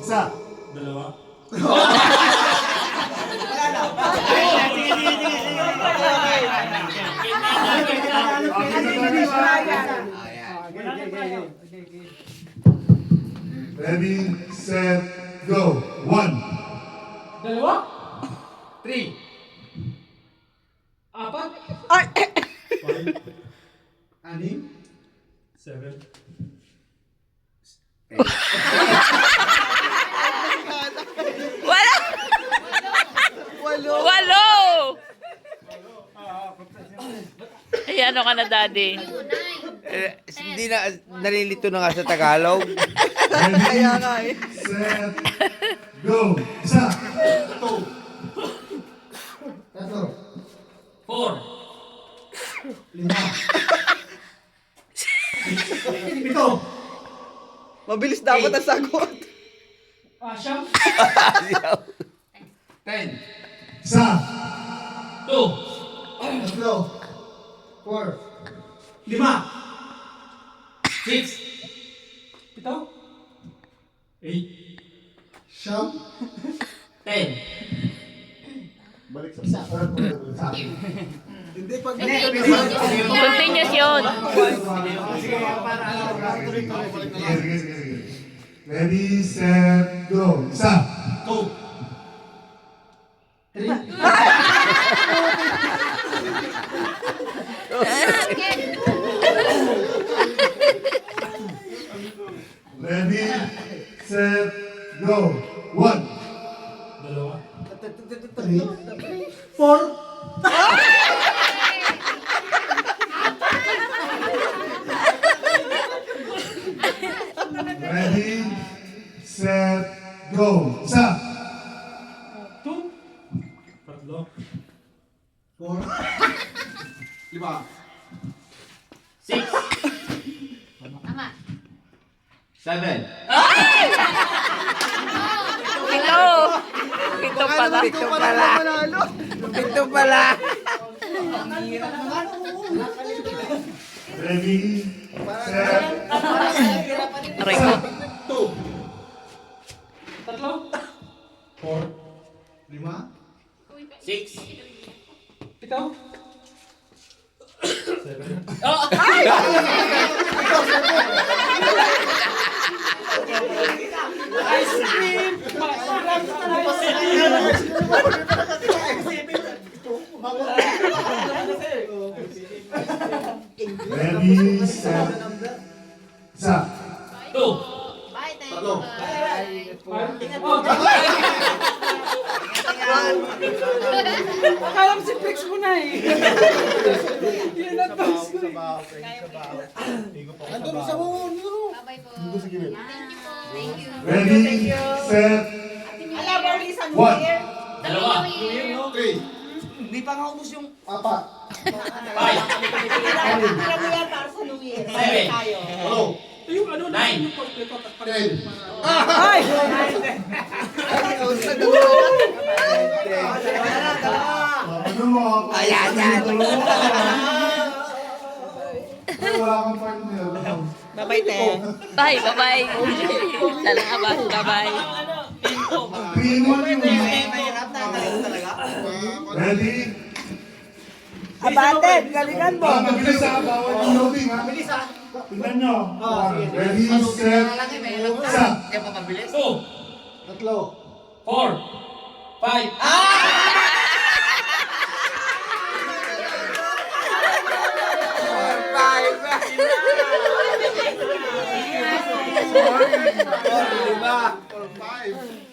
Isa. Dalawa. Ready, set, go. 1. Dalawa? 3. 4? Ay! 5. 7. Wala! Walo! Ay, ano ka na, Daddy? Hindi na, nalilito na nga sa Tagalog. Ready, Kaya nga eh. set, go. Isa. 2. 4. 5. 7. Mabilis dapat ang sagot. Siyam? 10. Isa. 2. 3. 4. 5. 6. 7? 8. Siyam. 10. Balik sa akin. Hindi, pag Continuous yun. Sige, sige, sige. Ready, set, go. Isa. 2. 3. Ready, set, go. 1. Dalawa. 3. 4. Ready, set, go. Isa. 2? Tatlo. 4. 5. 6. Tama. 7. Pito! Pito pala. Ito pala manalo. Ito pala. Ready, set, Aray ko. 2. Tatlo? 4. 5. 6. 7? 7. Ice cream! Marami ka na ice cream! Ready, set, isa. 2. Bye, thank Tatlo. Akala mo si Flex mo na eh. Yan ang boss ko eh. Andun sa buon. Bye po. Thank you po. Thank you. Ready, set, Ala, Barley, sa New 1. Year. Dalawa. 3. Hindi pa nga ubus yung... 4. 5. Tira mo yan para sa New Year. Seven. Tayo. 8. Yung ano na, 9. yung kompleto. 10. Ay! Ano mo? Ayan, yan. Wala kang partner. Bye-bye, te. Bye, bye-bye. Salamat, bye-bye. Pinwan yun. Mahirap na, galing talaga. Ready? Abate, galingan mo. Mabilis ha. Bawal yung loading ha. Mabilis ha. Tingnan nyo. Ready, set, isa. 2. 3. 4. 5. Lima. 5.